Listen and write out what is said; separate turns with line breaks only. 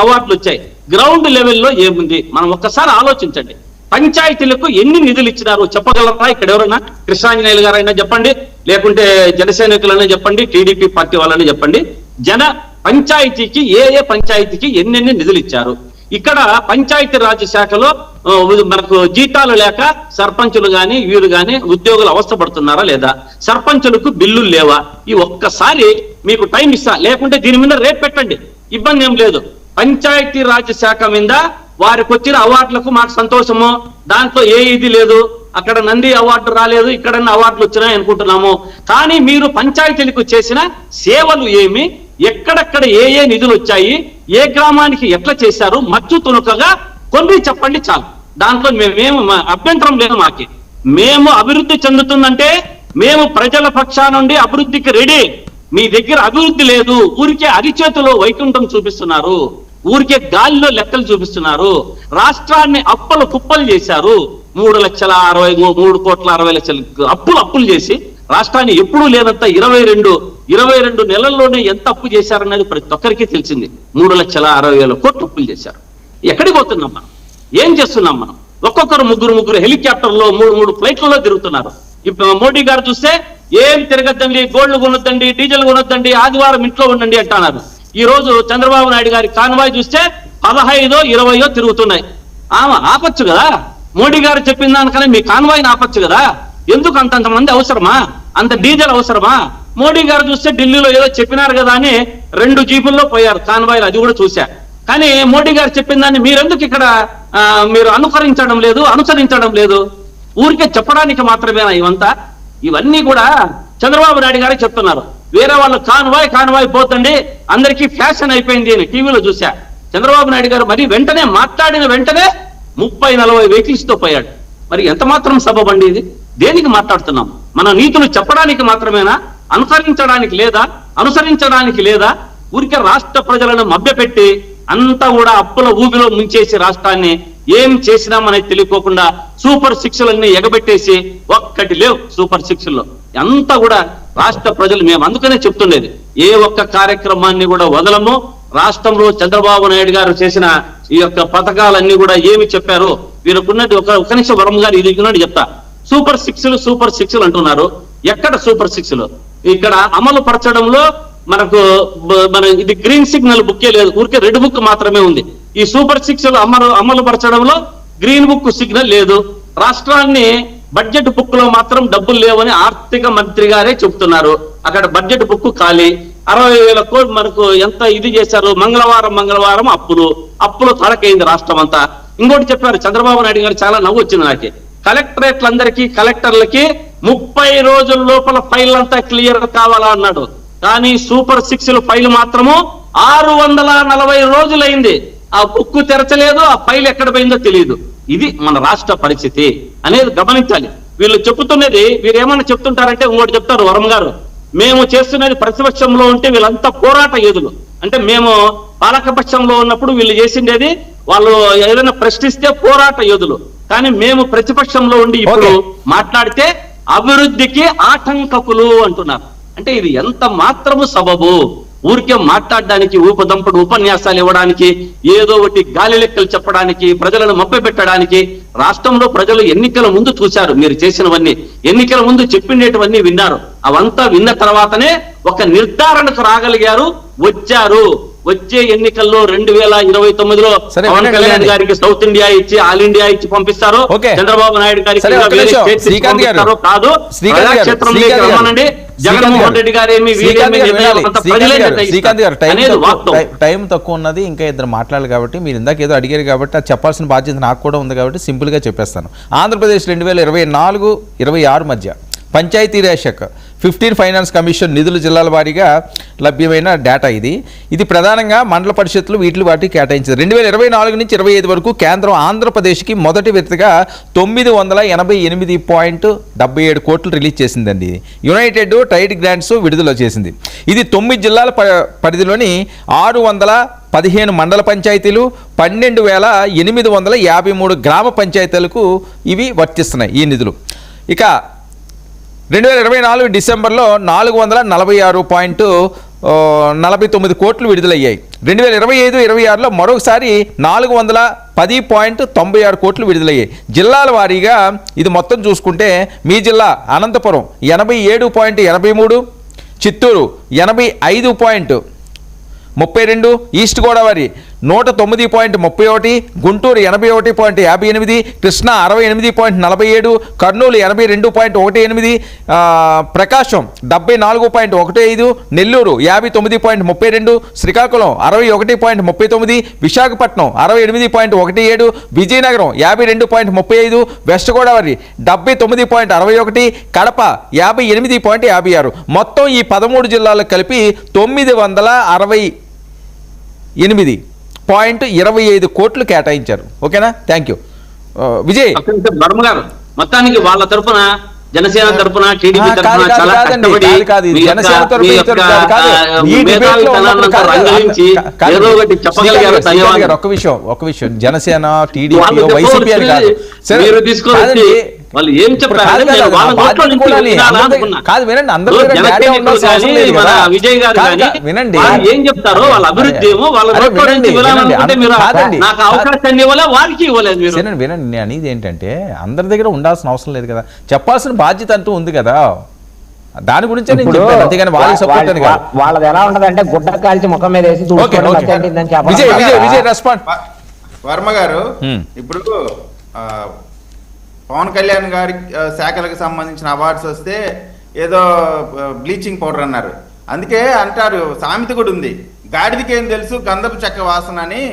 అవార్డులు వచ్చాయి. గ్రౌండ్ లెవెల్లో ఏముంది మనం ఒక్కసారి ఆలోచించండి. పంచాయతీలకు ఎన్ని నిధులు ఇచ్చినారు చెప్పగలరా? ఇక్కడ ఎవరైనా కృష్ణాంజనేయులు గారైనా చెప్పండి, లేకుంటే జనసైనికులైనా చెప్పండి, టీడీపీ పార్టీ వాళ్ళని చెప్పండి. పంచాయతీకి ఏ పంచాయతీకి ఎన్నెన్ని నిధులు ఇచ్చారు? ఇక్కడ పంచాయతీ రాజ్ శాఖలో మనకు జీతాలు లేక సర్పంచులు గాని వీరు గాని ఉద్యోగులు అవస్థపడుతున్నారా లేదా? సర్పంచులకు బిల్లులు లేవా? ఈ ఒక్కసారి మీకు టైం ఇస్తా, లేకుంటే దీని మీద రేట్ పెట్టండి, ఇబ్బంది ఏం లేదు. పంచాయతీ రాజ్ శాఖ మీద వారికి వచ్చిన అవార్డులకు మాకు సంతోషము, దాంట్లో ఏ ఇది లేదు. అక్కడ నంది అవార్డు రాలేదు, ఇక్కడ అవార్డులు వచ్చినాయి అనుకుంటున్నాము. కానీ మీరు పంచాయతీలకు చేసిన సేవలు ఏమి, ఎక్కడెక్కడ ఏ నిధులు వచ్చాయి, ఏ గ్రామానికి ఎట్లా చేశారు, మచ్చు తునుకగా కొన్ని చెప్పండి చాలు. దాంట్లో మేము అభ్యంతరం లేదు. మేము అభివృద్ధి చెందుతుందంటే మేము ప్రజల పక్షా నుండి అభివృద్ధికి రెడీ. మీ దగ్గర అభివృద్ధి లేదు, ఊరికే అరిచేతిలో వైకుంఠం చూపిస్తున్నారు, ఊరికే గాలిలో లెక్కలు చూపిస్తున్నారు. రాష్ట్రాన్ని అప్పులు కుప్పలు చేశారు. 3,60,000 అప్పులు చేసి రాష్ట్రాన్ని ఎప్పుడూ లేనంత 22 నెలల్లోనే ఎంత అప్పు చేశారన్నది ప్రతి ఒక్కరికి తెలిసింది. 3,60,000 కోట్లు అప్పులు చేశారు. ఎక్కడికి పోతున్నాం మనం? ఏం చేస్తున్నాం మనం? ఒక్కొక్కరు ముగ్గురు హెలికాప్టర్లో 3 ఫ్లైట్లలో తిరుగుతున్నారు. ఇప్పుడు మోడీ గారు చూస్తే ఏం తిరగద్దండి, గోల్డ్ కొనొద్దండి, డీజిల్ కొనొద్దండి, ఆదివారం ఇంట్లో ఉండండి అంటున్నారు. ఈ రోజు చంద్రబాబు నాయుడు గారి కాన్వాయ్ చూస్తే 15-20 తిరుగుతున్నాయి. ఆపచ్చు కదా, మోడీ గారు చెప్పిన దానికన్నా మీ కాన్వాయ్ని ఆపచ్చు కదా. ఎందుకు అంతంతమంది అవసరమా? అంత డీజిల్ అవసరమా? మోడీ గారు చూస్తే ఢిల్లీలో ఏదో చెప్పినారు కదా అని 2 జీపుల్లో పోయారు కాన్వాయ్లు, అది కూడా చూశా. కానీ మోడీ గారు చెప్పిన దాన్ని మీరెందుకు ఇక్కడ మీరు అనుసరించడం లేదు? ఊరికే చెప్పడానికి మాత్రమేనా ఇవంతా? ఇవన్నీ కూడా చంద్రబాబు నాయుడు గారే చెప్తున్నారు. వేరే వాళ్ళు కాన్వాయ్ పోతండి, అందరికీ ఫ్యాషన్ అయిపోయింది అని టీవీలో చూశా. చంద్రబాబు నాయుడు గారు మరి మాట్లాడిన వెంటనే 30-40 వెహికల్స్ తో పోయాడు. మరి ఎంత మాత్రం సబబండి ఇది? దేనికి మాట్లాడుతున్నాం? మన నీతులు చెప్పడానికి మాత్రమేనా? అనుసరించడానికి లేదా? ఊరికే రాష్ట్ర ప్రజలను మభ్యపెట్టి అంతా కూడా అప్పుల ఊబిలో ముంచేసి రాష్ట్రాన్ని ఏం చేసినామనేది తెలియకోకుండా సూపర్ 6లన్నీ ఎగబెట్టేసి ఒక్కటి లేవు సూపర్ 6లో. అంతా కూడా రాష్ట్ర ప్రజలు మేము అందుకనే చెప్తుండేది, ఏ ఒక్క కార్యక్రమాన్ని కూడా వదలము. రాష్ట్రంలో చంద్రబాబు నాయుడు గారు చేసిన ఈ యొక్క పథకాలన్నీ కూడా ఏమి చెప్పారు వీళ్ళకున్నది ఒక నిమిషం వరం గారు ఇది చెప్తా. సూపర్ 6 అంటున్నారు. ఎక్కడ సూపర్ 6? ఇక్కడ అమలు పరచడంలో మన ఇది గ్రీన్ సిగ్నల్ బుక్కే లేదు, ఊరికే రెడ్ బుక్ మాత్రమే ఉంది. ఈ సూపర్ 6 అమలు పరచడంలో గ్రీన్ బుక్ సిగ్నల్ లేదు. రాష్ట్రాన్ని బడ్జెట్ బుక్ లో మాత్రం డబ్బులు లేవని ఆర్థిక మంత్రి గారే చెప్తున్నారు. అక్కడ బడ్జెట్ బుక్ ఖాళీ. 60,000 కోట్లు మనకు ఎంత ఇది చేశారు. మంగళవారం అప్పులు తడకైంది రాష్ట్రం అంతా. ఇంకోటి చెప్పారు చంద్రబాబు నాయుడు గారు, చాలా నవ్వు వచ్చింది నాకు. కలెక్టర్లకి 30 రోజుల లోపల ఫైల్ అంతా క్లియర్ కావాలా అన్నాడు. కానీ సూపర్ 6 ఫైల్ మాత్రము 640 రోజులైంది. ఆ బుక్ తెరచలేదు, ఆ ఫైల్ ఎక్కడ పోయిందో తెలియదు. ఇది మన రాష్ట్ర పరిస్థితి అనేది గమనించాలి. వీళ్ళు చెప్తున్నది, వీరు ఏమన్నా చెప్తుంటారంటే ఇంకోటి చెప్తారు వరం గారు, మేము చేస్తున్నది ప్రతిపక్షంలో ఉంటే వీళ్ళంతా పోరాట యోధులు. అంటే మేము పాలకపక్షంలో ఉన్నప్పుడు వీళ్ళు చేసిండేది, వాళ్ళు ఏదైనా ప్రశ్నిస్తే పోరాట యోధులు. కానీ మేము ప్రతిపక్షంలో ఉండి ఇప్పుడు మాట్లాడితే అభివృద్ధికి ఆటంకకులు అంటున్నారు. అంటే ఇది ఎంత మాత్రము సబబు? ఊరికే మాట్లాడడానికి, ఊపదంపుడు ఉపన్యాసాలు ఇవ్వడానికి, ఏదో ఒకటి గాలి లెక్కలు చెప్పడానికి, ప్రజలను మభ్యపెట్టడానికి. రాష్ట్రంలో ప్రజలు ఎన్నికల ముందు చూశారు మీరు చేసినవన్నీ, ఎన్నికల ముందు చెప్పినవన్నీ విన్నారు. అవంతా విన్న తర్వాతనే ఒక నిర్ధారణకు రాగలిగారు, వచ్చారు. వచ్చే ఎన్నికల్లో 2029లో పవన్ కళ్యాణ్ గారికి సౌత్ ఇండియా ఇచ్చి ఆల్ ఇండియా ఇచ్చి పంపిస్తారు. చంద్రబాబు నాయుడు గారికి కాదు, ప్రజాక్షేత్రంలోకి రమ్మనండి. జగన్మోహన్ రెడ్డి గారు
శ్రీకాంత్ గారు టైం తక్కువ ఉన్నది, ఇంకా ఇద్దరు మాట్లాడాలి కాబట్టి మీరు ఇందాక ఏదో అడిగారు కాబట్టి అది చెప్పాల్సిన బాధ్యత నాకు కూడా ఉంది కాబట్టి సింపుల్ గా చెప్పేస్తాను. ఆంధ్రప్రదేశ్ 2024-26 మధ్య పంచాయతీరాజ్ శాఖ 15 ఫైనాన్స్ కమిషన్ నిధులు జిల్లాల వారీగా లభ్యమైన డేటా ఇది ప్రధానంగా మండల పరిషత్తులు వాటికి కేటాయించింది. 2024 నుంచి 25 వరకు కేంద్రం ఆంధ్రప్రదేశ్కి మొదటి విడతగా 988.77 కోట్లు రిలీజ్ చేసిందండి. యునైటెడ్ ట్రైడ్ గ్రాంట్స్ విడుదల చేసింది. ఇది 9 జిల్లాల పరిధిలోని 615 మండల పంచాయతీలు, 12,853 గ్రామ పంచాయతీలకు ఇవి వర్తిస్తున్నాయి ఈ నిధులు. ఇక 2024 డిసెంబర్లో 446 49 కోట్లు విడుదలయ్యాయి. 2025-26లో మరొకసారి 410.96 కోట్లు విడుదలయ్యాయి. జిల్లాల వారీగా ఇది మొత్తం చూసుకుంటే మీ జిల్లా అనంతపురం 87.83, చిత్తూరు 85.32, ఈస్ట్ గోదావరి 109.31, గుంటూరు 81.58, కృష్ణా 68.47, కర్నూలు 82.18, ప్రకాశం 74.15, నెల్లూరు 59.32, శ్రీకాకుళం 61.39, విశాఖపట్నం 68.17, విజయనగరం 52.35, వెస్ట్ గోదావరి 79.61, కడప 58.56. మొత్తం ఈ 13 జిల్లాలకు కలిపి 968.25 కోట్లు కేటాయించారు. ఓకేనా? Thank you Vijay.
వర్మ గారు మొత్తానికి వాళ్ళ తరపున, జనసేన తరపున, టీడీపీ తరపున చాలా కష్టపడి ఏదో ఒకటి చెప్పగలిగారు.
ఒక విషయం జనసేన, టీడీపీ, వైసీపీ అని కాదు,
మీరు తీసుకొని వాళ్ళు ఏం చెప్పారు
కాదు వినండి, అందరూ
విజయ్ గారు వినండి ఏం చెప్తారో వాళ్ళ అభివృద్ధి ఏమో వాళ్ళ నాకు అవకాశాన్ని ఇవ్వలే, వాళ్ళకి ఇవ్వలేదు. మీరు
వినండి, నేను అనేది ఏంటంటే అందరి దగ్గర ఉండాల్సిన అవసరం లేదు కదా, చెప్పాల్సిన బాధ్యత అంటూ ఉంది కదా, దాని గురించి నేను చెప్పాను. అంతేగాని వాళ్ళకి సపోర్ట్ అని కాదు.
వాళ్ళది ఎలా ఉంటదంటే గుడ్డ కాల్చి ముఖం మీద వేసి
విజయ్ రెస్పాండ్.
వర్మ గారు, ఇప్పుడు పవన్ కళ్యాణ్ గారి శాఖలకు సంబంధించిన అవార్డ్స్ వస్తే ఏదో బ్లీచింగ్ పౌడర్ అన్నారు. అందుకే అంటారు, సామెత కూడా ఉంది, గాడిదకి ఏం తెలుసు గంధపు చెక్క వాసన అని.